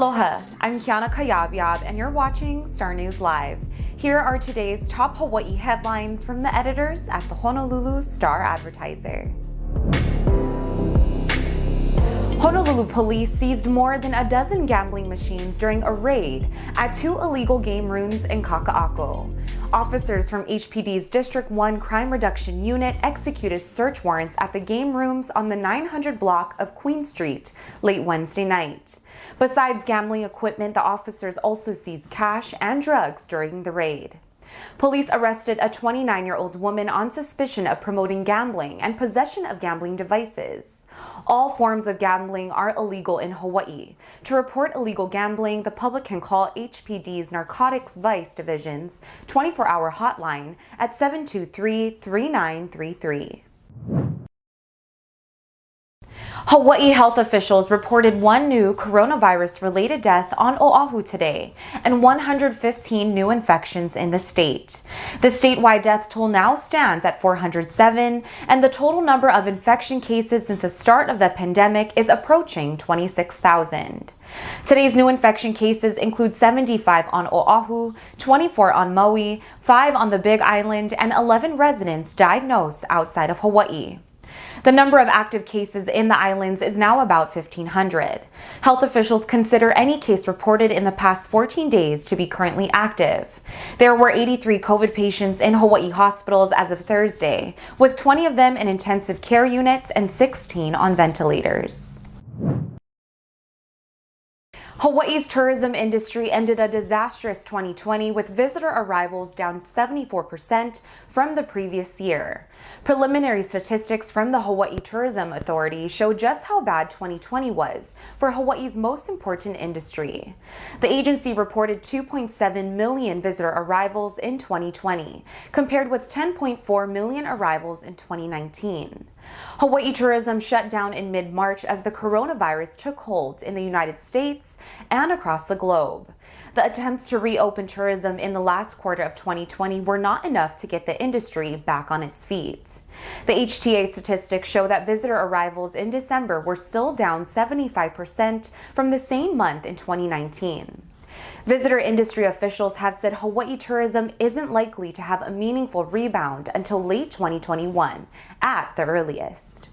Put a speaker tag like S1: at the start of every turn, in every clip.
S1: Aloha, I'm Kiana Cayabyab, and you're watching Star News Live. Here are today's top Hawaii headlines from the editors at the Honolulu Star-Advertiser. Honolulu police seized more than a dozen gambling machines during a raid at two illegal game rooms in Kaka. Officers from HPD's District 1 Crime Reduction Unit executed search warrants at the game rooms on the 900 block of Queen Street late Wednesday night. Besides gambling equipment, the officers also seized cash and drugs during the raid. Police arrested a 29-year-old woman on suspicion of promoting gambling and possession of gambling devices. All forms of gambling are illegal in Hawaii. To report illegal gambling, the public can call HPD's Narcotics Vice Division's 24-hour hotline at 723-3933. Hawaii health officials reported one new coronavirus-related death on Oahu today and 115 new infections in the state. The statewide death toll now stands at 407, and the total number of infection cases since the start of the pandemic is approaching 26,000. Today's new infection cases include 75 on Oahu, 24 on Maui, 5 on the Big Island, and 11 residents diagnosed outside of Hawaii. The number of active cases in the islands is now about 1,500. Health officials consider any case reported in the past 14 days to be currently active. There were 83 COVID patients in Hawaii hospitals as of Thursday, with 20 of them in intensive care units and 16 on ventilators. Hawaii's tourism industry ended a disastrous 2020 with visitor arrivals down 74% from the previous year. Preliminary statistics from the Hawaii Tourism Authority show just how bad 2020 was for Hawaii's most important industry. The agency reported 2.7 million visitor arrivals in 2020, compared with 10.4 million arrivals in 2019. Hawaii tourism shut down in mid-March as the coronavirus took hold in the United States and across the globe. The attempts to reopen tourism in the last quarter of 2020 were not enough to get the industry back on its feet. The HTA statistics show that visitor arrivals in December were still down 75% from the same month in 2019. Visitor industry officials have said Hawaii tourism isn't likely to have a meaningful rebound until late 2021 at the earliest.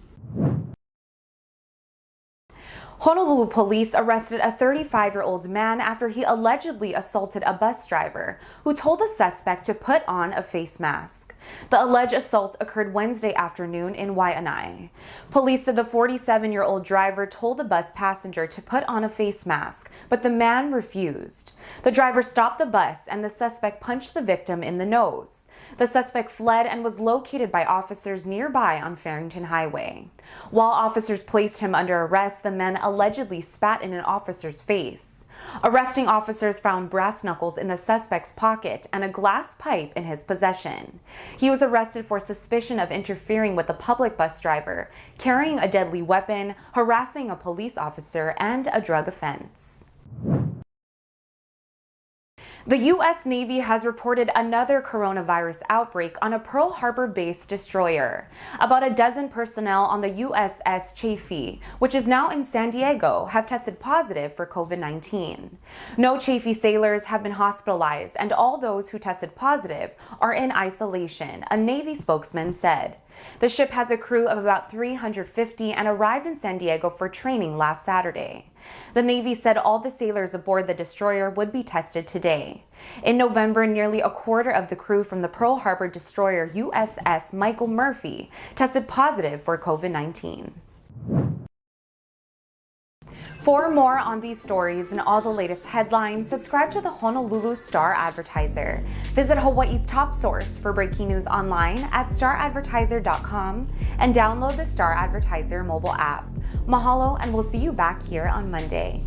S1: Honolulu police arrested a 35-year-old man after he allegedly assaulted a bus driver who told the suspect to put on a face mask. The alleged assault occurred Wednesday afternoon in Waianae. Police said the 47-year-old driver told the bus passenger to put on a face mask, but the man refused. The driver stopped the bus and the suspect punched the victim in the nose. The suspect fled and was located by officers nearby on Farrington Highway. While officers placed him under arrest, the man allegedly spat in an officer's face. Arresting officers found brass knuckles in the suspect's pocket and a glass pipe in his possession. He was arrested for suspicion of interfering with a public bus driver, carrying a deadly weapon, harassing a police officer, and a drug offense. The U.S. Navy has reported another coronavirus outbreak on a Pearl Harbor-based destroyer. About a dozen personnel on the USS Chaffee, which is now in San Diego, have tested positive for COVID-19. No Chaffee sailors have been hospitalized, and all those who tested positive are in isolation, a Navy spokesman said. The ship has a crew of about 350 and arrived in San Diego for training last Saturday. The Navy said all the sailors aboard the destroyer would be tested today. In November, nearly a quarter of the crew from the Pearl Harbor destroyer USS Michael Murphy tested positive for COVID-19. For more on these stories and all the latest headlines, subscribe to the Honolulu Star-Advertiser. Visit Hawaii's top source for breaking news online at staradvertiser.com and download the Star-Advertiser mobile app. Mahalo, and we'll see you back here on Monday.